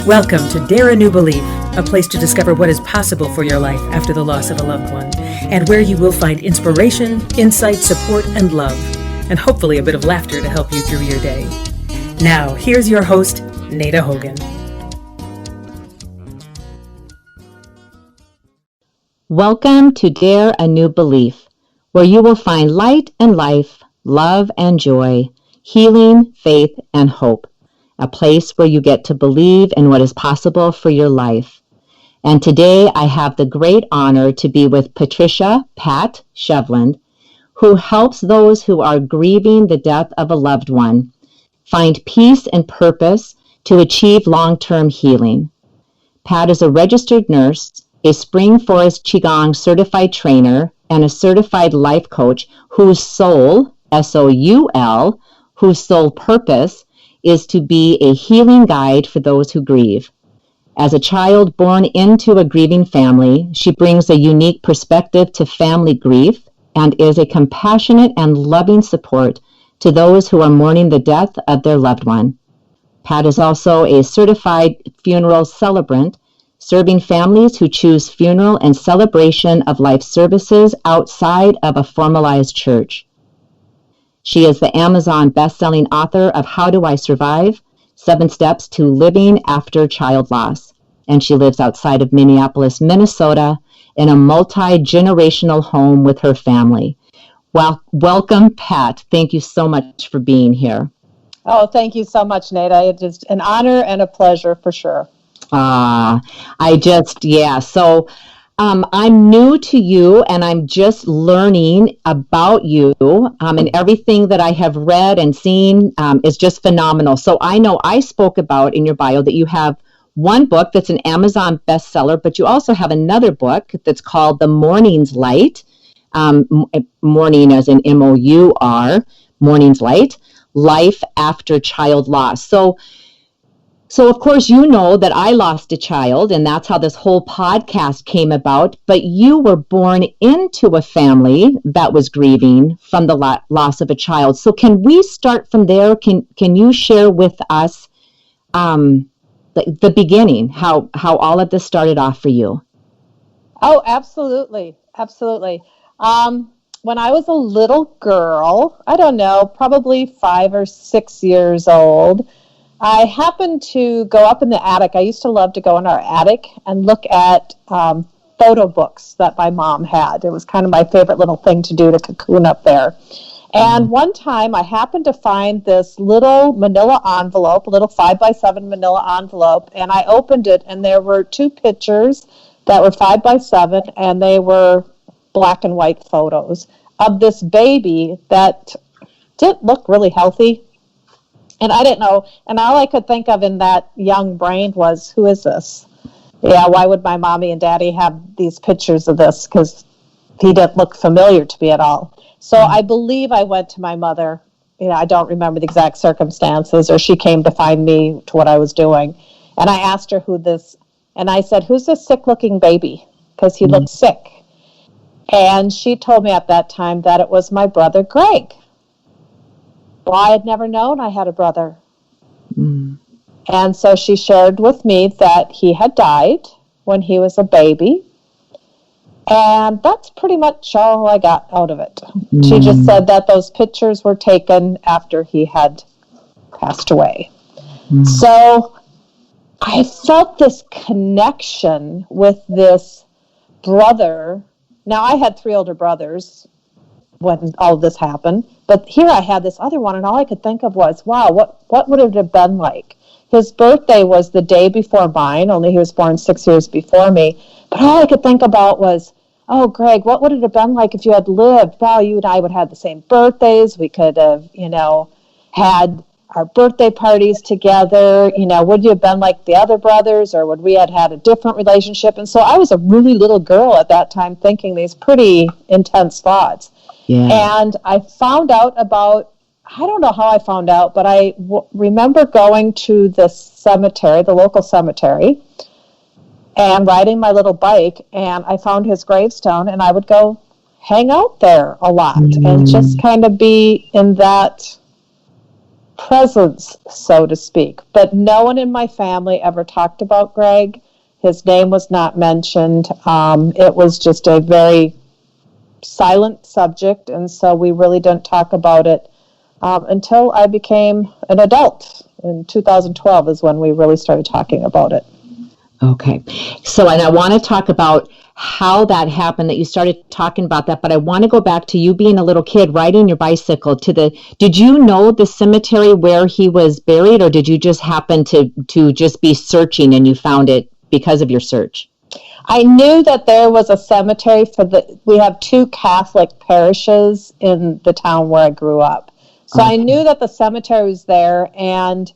Welcome to Dare a New Belief, a place to discover what is possible for your life after the loss of a loved one, and where you will find inspiration, insight, support, and love, and hopefully a bit of laughter to help you through your day. Now, here's your host, Nada Hogan. Welcome to Dare a New Belief, where you will find light and life, love and joy, healing, faith, and hope. A place where you get to believe in what is possible for your life. And today I have the great honor to be with Patricia, Pat Sheveland, who helps those who are grieving the death of a loved one find peace and purpose to achieve long-term healing. Pat is a registered nurse, a Spring Forest Qigong certified trainer, and a certified life coach whose soul, S-O-U-L, whose sole purpose is to be a healing guide for those who grieve. As a child born into a grieving family, she brings a unique perspective to family grief and is a compassionate and loving support to those who are mourning the death of their loved one. Pat is also a certified funeral celebrant, serving families who choose funeral and celebration of life services outside of a formalized church. She is the Amazon best-selling author of How Do I Survive? 7 Steps to Living After Child Loss. And she lives outside of Minneapolis, Minnesota, in a multi-generational home with her family. Well, welcome, Pat. Thank you so much for being here. Oh, thank you so much, Nada. It is an honor and a pleasure for sure. So I'm new to you and I'm just learning about you, and everything that I have read and seen is just phenomenal. So I know I spoke about in your bio that you have one book that's an Amazon bestseller, but you also have another book that's called The Mourning's Light, mourning as in M-O-U-R, Mourning's Light, Life After Child Loss. So of course, you know that I lost a child, and that's how this whole podcast came about. But you were born into a family that was grieving from the loss of a child. So can we start from there? Can you share with us the beginning, how all of this started off for you? Oh, absolutely. Absolutely. When I was a little girl, I don't know, probably 5 or 6 years old, I happened to go up in the attic. I used to love to go in our attic and look at photo books that my mom had. It was kind of my favorite little thing to do, to cocoon up there. And one time I happened to find this little manila envelope, a little 5x7 manila envelope, and I opened it, and there were 2 pictures that were 5x7, and they were black and white photos of this baby that didn't look really healthy. And I didn't know, and all I could think of in that young brain was, who is this? Yeah, why would my mommy and daddy have these pictures of this? Because he didn't look familiar to me at all. So I believe I went to my mother. I don't remember the exact circumstances, or she came to find me to what I was doing. And I asked her and I said, who's this sick-looking baby? Because he looked sick. And she told me at that time that it was my brother, Greg. Well, I had never known I had a brother. And so she shared with me that he had died when he was a baby. And that's pretty much all I got out of it. She just said that those pictures were taken after he had passed away. So I felt this connection with this brother. Now, I had 3 older brothers when all of this happened. But here I had this other one, and all I could think of was, wow, what would it have been like? His birthday was the day before mine, only he was born 6 years before me. But all I could think about was, oh, Greg, what would it have been like if you had lived? Well, you and I would have had the same birthdays. We could have, had our birthday parties together. Would you have been like the other brothers, or would we have had a different relationship? And so I was a really little girl at that time thinking these pretty intense thoughts. Yeah. And I found out about, I don't know how I found out, but I remember going to the cemetery, the local cemetery, and riding my little bike, and I found his gravestone, and I would go hang out there a lot and just kind of be in that presence, so to speak. But no one in my family ever talked about Greg. His name was not mentioned. It was just a very silent subject, and so we really didn't talk about it until I became an adult. In 2012 is when we really started talking about it. Okay. So, and I want to talk about how that happened, that you started talking about that, but I want to go back to you being a little kid riding your bicycle did you know the cemetery where he was buried, or did you just happen to just be searching and you found it because of your search? I knew that there was a cemetery we have 2 Catholic parishes in the town where I grew up. So I knew that the cemetery was there, and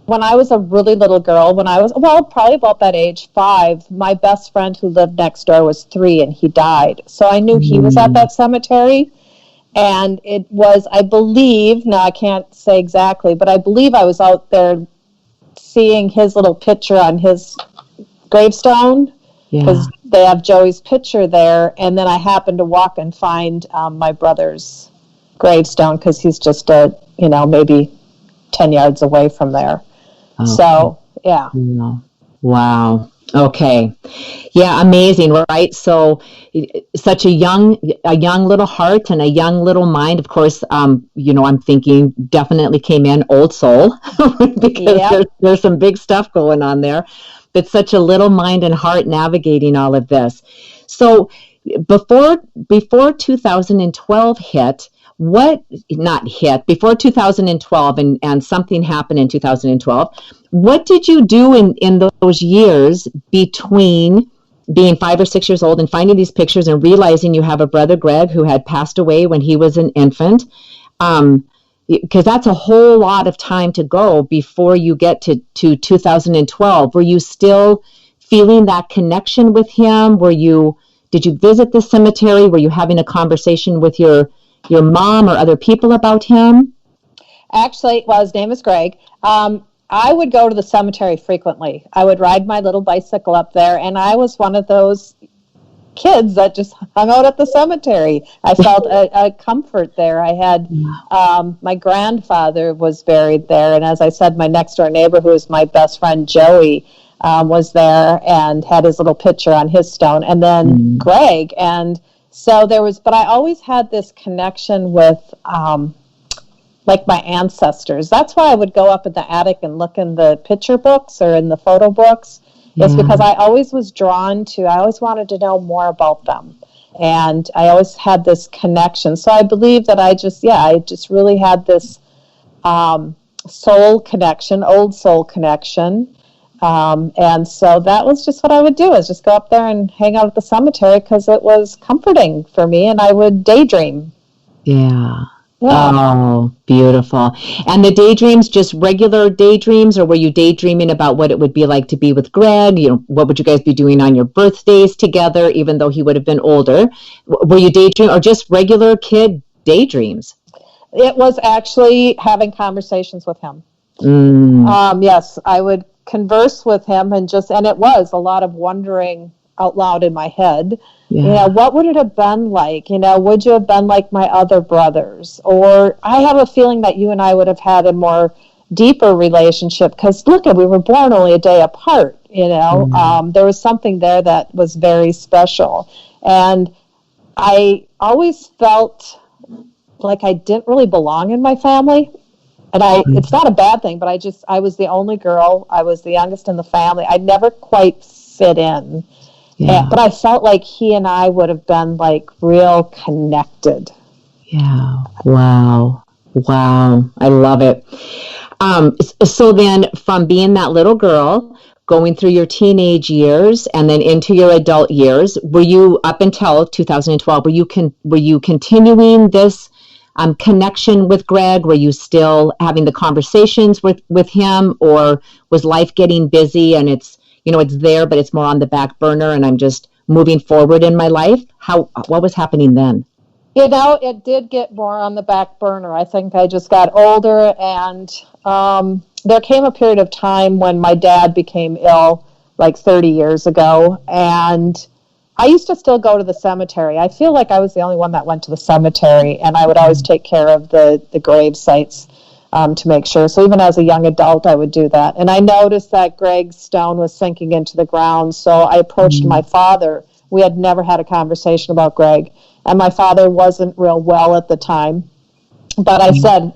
when I was a really little girl, when I was, probably about that age, 5, my best friend who lived next door was 3 and he died. So I knew he was at that cemetery. And it was, I believe, now I can't say exactly, but I believe I was out there seeing his little picture on his gravestone, because they have Joey's picture there. And then I happened to walk and find my brother's gravestone, because he's just maybe 10 yards away from there. Okay. So, yeah. Wow. Okay. Yeah, amazing, right? So such a young little heart and a young little mind. Of course, I'm thinking definitely came in old soul because there's some big stuff going on there, but such a little mind and heart navigating all of this. So before 2012 hit, before 2012 and something happened in 2012, what did you do in those years between being 5 or 6 years old and finding these pictures and realizing you have a brother, Greg, who had passed away when he was an infant? Because that's a whole lot of time to go before you get to 2012. Were you still feeling that connection with him? Did you visit the cemetery? Were you having a conversation with your mom or other people about him? Actually, his name is Greg. I would go to the cemetery frequently. I would ride my little bicycle up there, and I was one of those kids that just hung out at the cemetery. I felt a comfort there. I had my grandfather was buried there, and as I said, my next door neighbor, who is my best friend Joey, was there and had his little picture on his stone, and then Greg. And so but I always had this connection with my ancestors. That's why I would go up in the attic and look in the picture books or in the photo books. It's because I always was drawn I always wanted to know more about them. And I always had this connection. So I believe that I just really had this soul connection, old soul connection. And so that was just what I would do, is just go up there and hang out at the cemetery, because it was comforting for me, and I would daydream. Yeah. Oh, beautiful. And the daydreams, just regular daydreams, or were you daydreaming about what it would be like to be with Greg? What would you guys be doing on your birthdays together, even though he would have been older? Were you daydreaming, or just regular kid daydreams? It was actually having conversations with him. Yes, I would converse with him, and it was a lot of wondering out loud in my head. What would it have been like? Would you have been like my other brothers? Or I have a feeling that you and I would have had a more deeper relationship, because we were born only a day apart. There was something there that was very special, and I always felt like I didn't really belong in my family. And it's not a bad thing, but I was the only girl. I was the youngest in the family. I never quite fit in. Yeah. But I felt like he and I would have been real connected. Yeah. Wow. I love it. So then from being that little girl, going through your teenage years and then into your adult years, were you, up until 2012, were you continuing this connection with Greg? Were you still having the conversations with him, or was life getting busy and it's there, but it's more on the back burner and I'm just moving forward in my life? What was happening then? It did get more on the back burner. I think I just got older, and there came a period of time when my dad became ill, 30 years ago, and I used to still go to the cemetery. I feel like I was the only one that went to the cemetery, and I would always take care of the grave sites. to make sure. So even as a young adult, I would do that. And I noticed that Greg's stone was sinking into the ground. So I approached my father. We had never had a conversation about Greg. And my father wasn't real well at the time. But I said,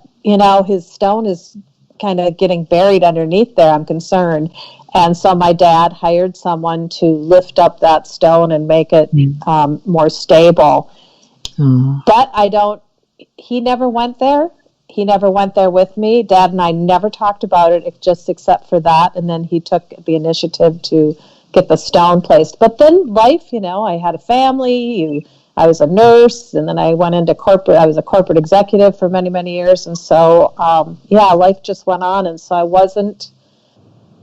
his stone is kind of getting buried underneath there. I'm concerned. And so my dad hired someone to lift up that stone and make it more stable. But he never went there. He never went there with me. Dad and I never talked about it, except for that. And then he took the initiative to get the stone placed. But then life, I had a family. I was a nurse, and then I went into corporate. I was a corporate executive for many, many years. And so, life just went on. And so I wasn't,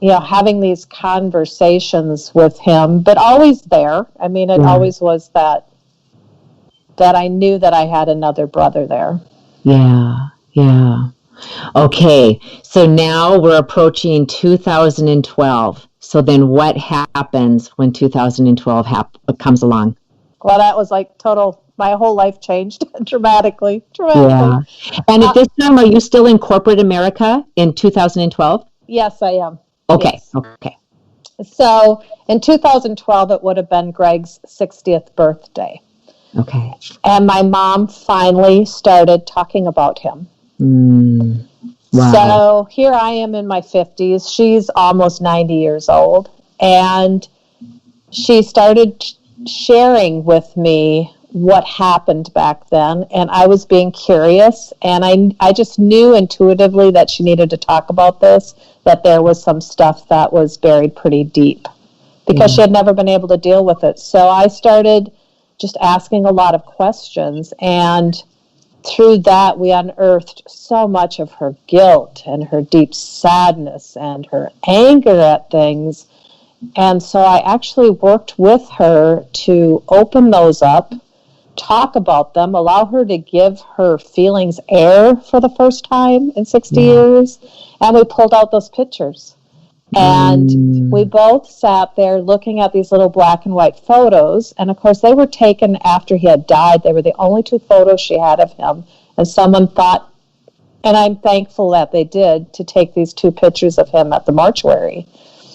having these conversations with him, but always there. I mean, it always was that I knew that I had another brother there. Yeah. Okay. So now we're approaching 2012. So then what happens when 2012 comes along? Well, that was like my whole life changed dramatically. Yeah. And at this time, are you still in corporate America in 2012? Yes, I am. Okay. Yes. Okay. So in 2012, it would have been Greg's 60th birthday. Okay. And my mom finally started talking about him. Wow. So here I am in my 50s. She's almost 90 years old. And she started sharing with me what happened back then. And I was being curious. And I just knew intuitively that she needed to talk about this, that there was some stuff that was buried pretty deep because she had never been able to deal with it. So I started just asking a lot of questions, and through that we unearthed so much of her guilt and her deep sadness and her anger at things. And so I actually worked with her to open those up, talk about them, allow her to give her feelings air for the first time in 60 years, and we pulled out those pictures. And we both sat there looking at these little black and white photos. And, of course, they were taken after he had died. They were the only two photos she had of him. And someone thought, and I'm thankful that they did, to take these two pictures of him at the mortuary.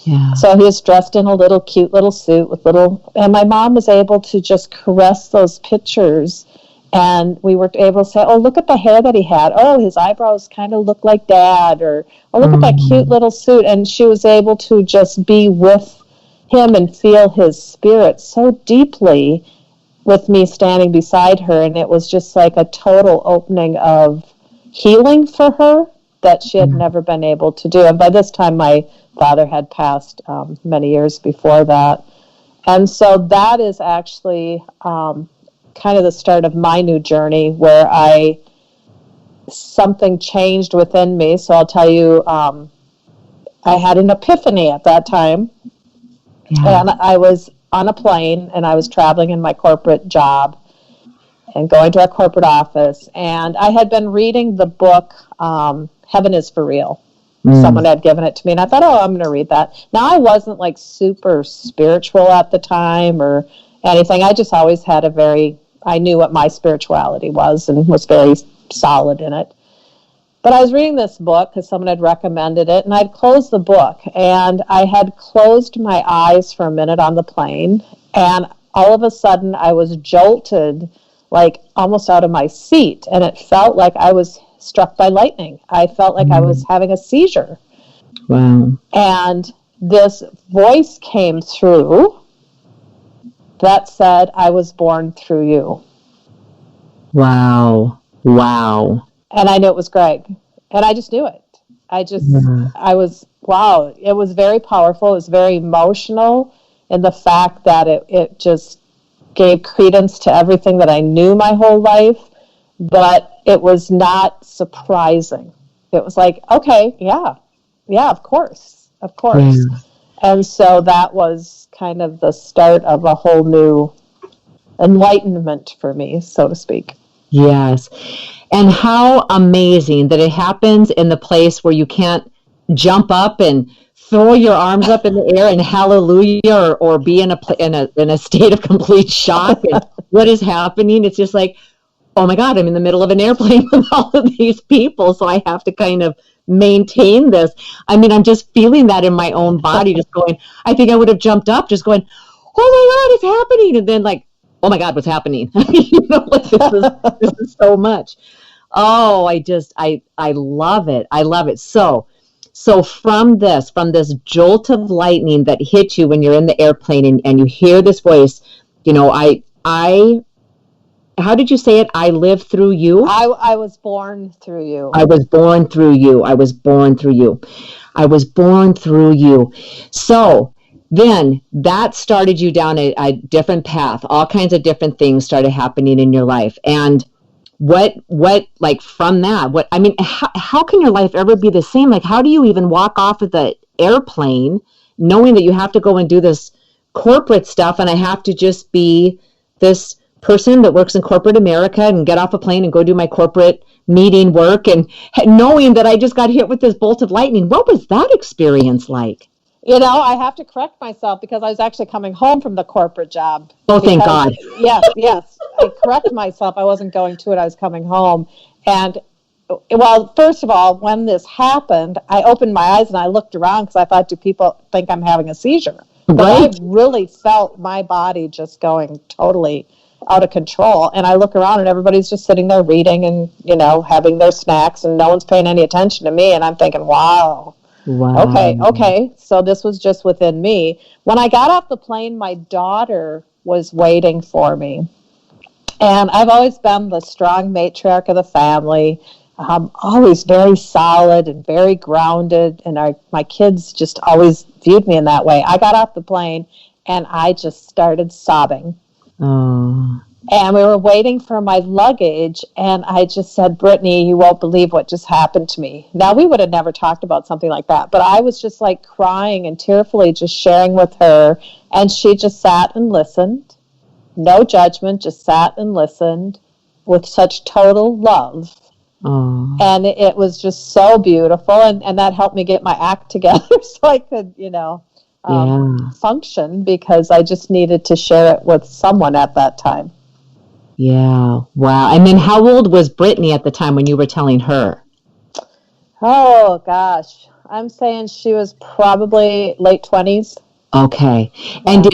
Yeah. So he was dressed in a cute little suit and my mom was able to just caress those pictures. And we were able to say, oh, look at the hair that he had. Oh, his eyebrows kind of look like Dad. Or, oh, look at that cute little suit. And she was able to just be with him and feel his spirit so deeply with me standing beside her. And it was just like a total opening of healing for her that she had never been able to do. And by this time, my father had passed many years before that. And so that is actually kind of the start of my new journey, where something changed within me. So I'll tell you, I had an epiphany at that time. And I was on a plane, and I was traveling in my corporate job and going to our corporate office. And I had been reading the book, Heaven is for Real. Someone had given it to me, and I thought, I'm going to read that. Now, I wasn't like super spiritual at the time or anything. I just always had I knew what my spirituality was and was very solid in it. But I was reading this book because someone had recommended it, and I'd closed the book, and I had closed my eyes for a minute on the plane, and all of a sudden I was jolted, like almost out of my seat, and it felt like I was struck by lightning. I felt like I was having a seizure. Wow. And this voice came through that said, I was born through you. Wow. And I knew it was Greg. And I just knew it. I was, wow. It was very powerful. It was very emotional in the fact that it just gave credence to everything that I knew my whole life. But it was not surprising. It was like, okay, yeah, of course. And so that was kind of the start of a whole new enlightenment for me, so to speak. Yes. And how amazing that it happens in the place where you can't jump up and throw your arms up in the air and hallelujah or be in a state of complete shock and what is happening. It's just like, oh my God, I'm in the middle of an airplane with all of these people. So I have to kind of maintain this. I mean, I'm just feeling that in my own body, just going, I think I would have jumped up, just going, oh my God, it's happening. And then like, oh my God, what's happening? Like this is so much. Oh, I love it. I love it. So from this jolt of lightning that hit you when you're in the airplane and you hear this voice, how did you say it? I lived through you. I was born through you. I was born through you. I was born through you. I was born through you. So then that started you down a different path. All kinds of different things started happening in your life. And what like from that, how can your life ever be the same? Like, how do you even walk off of the airplane knowing that you have to go and do this corporate stuff and I have to just be this person that works in corporate America and get off a plane and go do my corporate meeting work, and knowing that I just got hit with this bolt of lightning? What was that experience like? I have to correct myself because I was actually coming home from the corporate job. Oh, thank God. Yes. I correct myself. I wasn't going to it. I was coming home. And, well, first of all, when this happened, I opened my eyes and I looked around because I thought, do people think I'm having a seizure? But right. I really felt my body just going totally out of control. And I look around and everybody's just sitting there reading and, having their snacks, and no one's paying any attention to me. And I'm thinking, wow. Okay. So this was just within me. When I got off the plane, my daughter was waiting for me. And I've always been the strong matriarch of the family, always very solid and very grounded. And my kids just always viewed me in that way. I got off the plane and I just started sobbing. Oh. And we were waiting for my luggage, and I just said, Brittany, you won't believe what just happened to me. Now, we would have never talked about something like that, but I was just like crying and tearfully just sharing with her, and she just sat and listened. No judgment, just sat and listened with such total love. Oh. And it was just so beautiful, and that helped me get my act together so I could, function, because I just needed to share it with someone at that time. Yeah. Wow. And then how old was Brittany at the time when you were telling her? Oh, gosh. I'm saying she was probably late 20s. Okay. And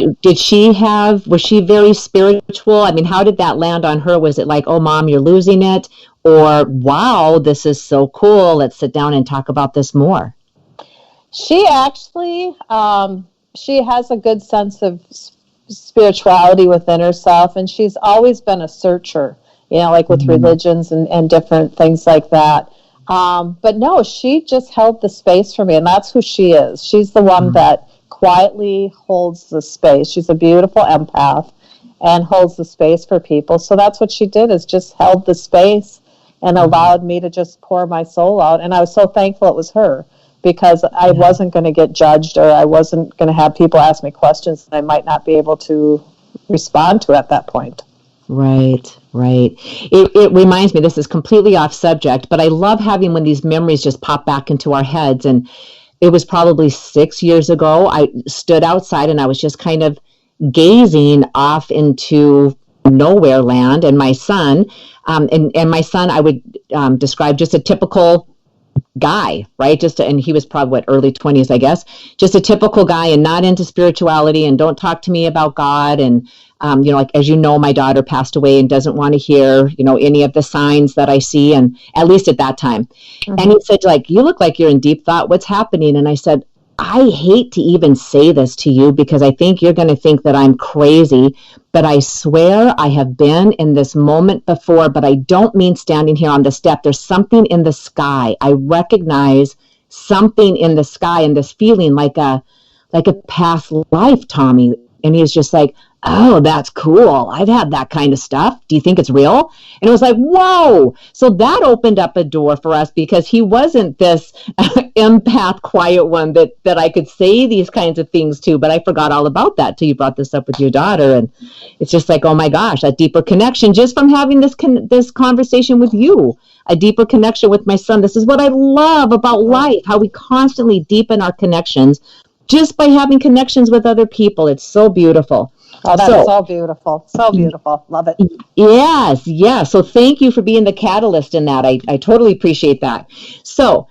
was she very spiritual? I mean, how did that land on her? Was it like, oh, Mom, you're losing it? Or, wow, this is so cool. Let's sit down and talk about this more. She actually, she has a good sense of spirituality within herself, and she's always been a searcher, like with religions and different things like that. But no, she just held the space for me, and that's who she is. She's the one that quietly holds the space. She's a beautiful empath and holds the space for people. So that's what she did, is just held the space and allowed me to just pour my soul out. And I was so thankful it was her, because I wasn't going to get judged, or I wasn't going to have people ask me questions that I might not be able to respond to at that point. Right. It reminds me, this is completely off subject, but I love having when these memories just pop back into our heads. And it was probably 6 years ago. I stood outside and I was just kind of gazing off into nowhere land. And my son, and my son, I would describe just a typical guy, right? And he was probably early 20s, I guess. Just a typical guy and not into spirituality and don't talk to me about God. And, like, as you know, my daughter passed away and doesn't want to hear, any of the signs that I see. And at least at that time. Mm-hmm. And he said, like, you look like you're in deep thought. What's happening? And I said, I hate to even say this to you because I think you're going to think that I'm crazy, but I swear I have been in this moment before, but I don't mean standing here on the step. There's something in the sky. I recognize something in the sky and this feeling like a past life, Tommy. And he was just like, oh, that's cool. I've had that kind of stuff. Do you think it's real? And it was like, whoa. So that opened up a door for us because he wasn't this empath, quiet one that I could say these kinds of things to, but I forgot all about that till you brought this up with your daughter. And it's just like, oh my gosh, a deeper connection just from having this conversation with you, a deeper connection with my son. This is what I love about life, how we constantly deepen our connections just by having connections with other people. It's so beautiful. Oh, that's so beautiful. So beautiful. Love it. Yes, yes. So thank you for being the catalyst in that. I totally appreciate that. So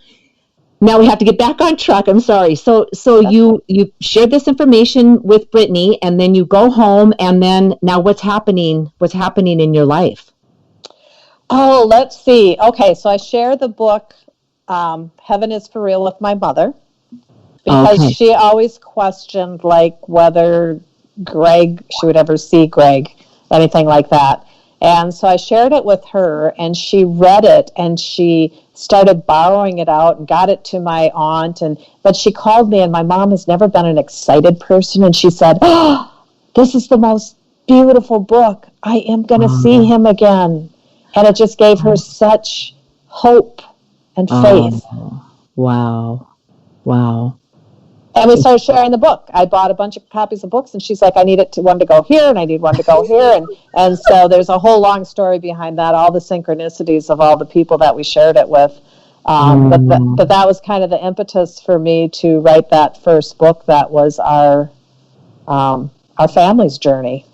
now we have to get back on track. I'm sorry. So you shared this information with Brittany, and then you go home, and then now what's happening? What's happening in your life? Oh, let's see. Okay, so I share the book, Heaven is for Real, with my mother, because she always questioned like whether she would ever see Greg, anything like that. And so I shared it with her, and she read it, and she started borrowing it out and got it to my aunt. But she called me, and my mom has never been an excited person, and she said, "Oh, this is the most beautiful book. I am going to see him again." And it just gave her such hope and faith. Wow. And we started sharing the book. I bought a bunch of copies of books, and she's like, I need one to go here, and I need one to go here. And so there's a whole long story behind that, all the synchronicities of all the people that we shared it with. But that was kind of the impetus for me to write that first book that was our family's journey,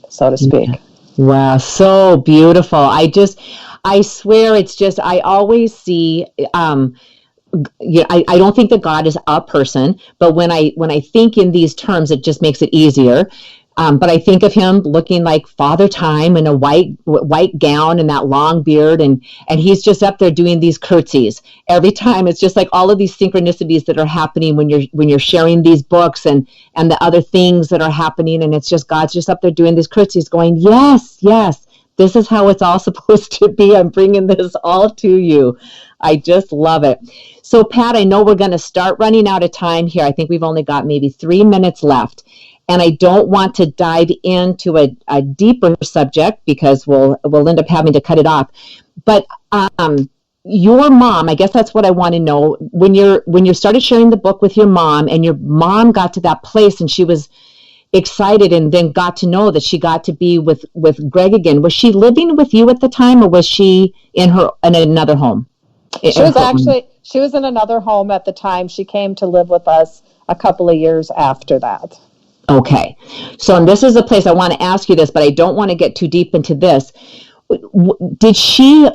so to speak. Yeah. Wow, so beautiful. I swear it's just, I always see, I don't think that God is a person, but when I think in these terms, it just makes it easier. But I think of him looking like Father Time in a white gown and that long beard, and he's just up there doing these curtsies every time. It's just like all of these synchronicities that are happening when you're sharing these books and the other things that are happening, and it's just God's just up there doing these curtsies, going, yes, this is how it's all supposed to be. I'm bringing this all to you. I just love it. So Pat, I know we're going to start running out of time here. I think we've only got maybe 3 minutes left. And I don't want to dive into a deeper subject because we'll end up having to cut it off. But your mom, I guess that's what I want to know. When you started sharing the book with your mom, and your mom got to that place and she was excited and then got to know that she got to be with Greg again. Was she living with you at the time, or was she in another home? She was in another home at the time. She came to live with us a couple of years after that. Okay. So, and this is a place I want to ask you this, but I don't want to get too deep into this. Did she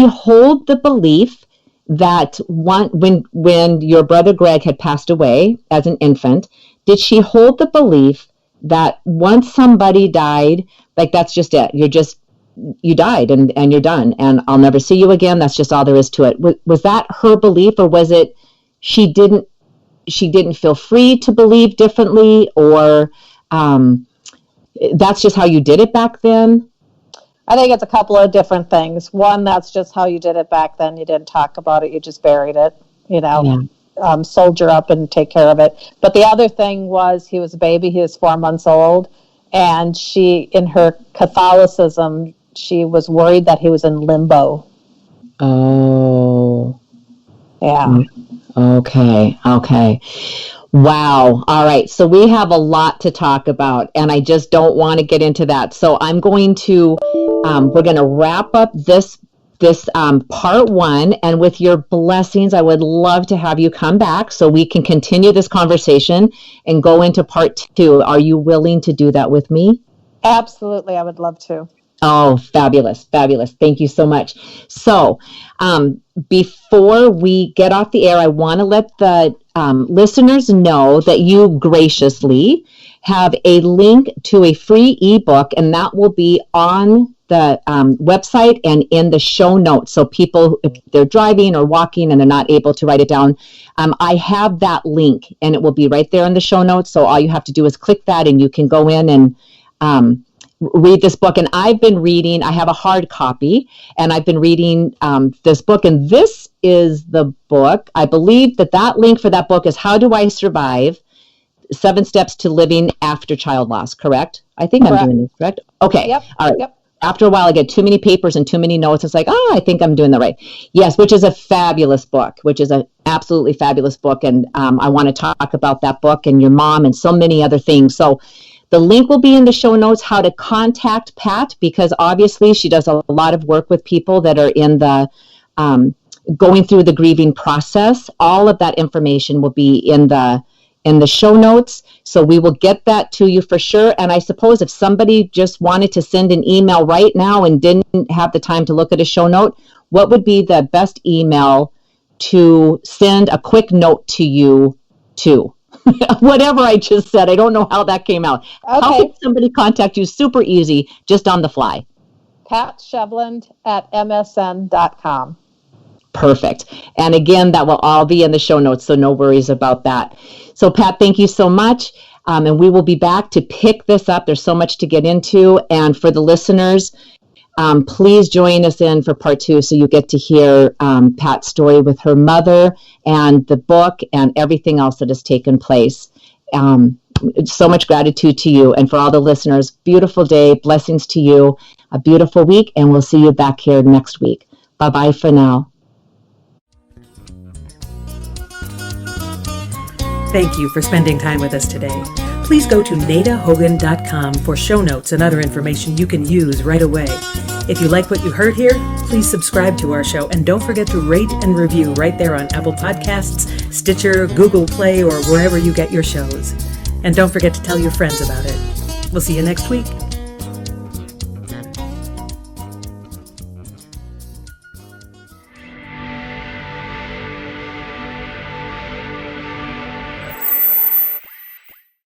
hold the belief that when your brother Greg had passed away as an infant, did she hold the belief that once somebody died, like that's just it, you died and you're done and I'll never see you again, that's just all there is to it? Was that her belief, or was it she didn't feel free to believe differently, or that's just how you did it back then? I think it's a couple of different things. One, that's just how you did it back then. You didn't talk about it. You just buried it, soldier up and take care of it. But the other thing was, he was a baby. He was 4 months old. And she, in her Catholicism, she was worried that he was in limbo. Oh. Yeah. Okay. Wow. All right. So we have a lot to talk about, and I just don't want to get into that. So I'm going to, we're going to wrap up this part one, and with your blessings, I would love to have you come back so we can continue this conversation and go into part two. Are you willing to do that with me? Absolutely. I would love to. Oh, fabulous. Thank you so much. So before we get off the air, I want to let the listeners know that you graciously have a link to a free ebook, and that will be on the website and in the show notes. So people, if they're driving or walking and they're not able to write it down, I have that link, and it will be right there in the show notes. So all you have to do is click that, and you can go in and read this book. And I've been reading, I have a hard copy, and I've been reading this book, and this is the book. I believe that link for that book is How Do I Survive? 7 Steps to Living After Child Loss, correct? I think correct. I'm doing this correct. Okay. Yep. All right. Yep. After a while, I get too many papers and too many notes. It's like, I think I'm doing the right. Yes, which is a fabulous book, which is an absolutely fabulous book. And I want to talk about that book and your mom and so many other things. So the link will be in the show notes, how to contact Pat, because obviously she does a lot of work with people that are in the going through the grieving process. All of that information will be in the show notes. So we will get that to you for sure. And I suppose if somebody just wanted to send an email right now and didn't have the time to look at a show note, what would be the best email to send a quick note to you to? Whatever I just said, I don't know how that came out. Okay. How can somebody contact you? Super easy, just on the fly. Pat Sheveland at msn.com. Perfect. And again, that will all be in the show notes, so no worries about that. So Pat, thank you so much. And we will be back to pick this up. There's so much to get into. And for the listeners, please join us in for part 2 so you get to hear Pat's story with her mother and the book and everything else that has taken place. So much gratitude to you. And for all the listeners, beautiful day, blessings to you, a beautiful week, and we'll see you back here next week. Bye-bye for now. Thank you for spending time with us today. Please go to nadahogan.com for show notes and other information you can use right away. If you like what you heard here, please subscribe to our show and don't forget to rate and review right there on Apple Podcasts, Stitcher, Google Play, or wherever you get your shows. And don't forget to tell your friends about it. We'll see you next week.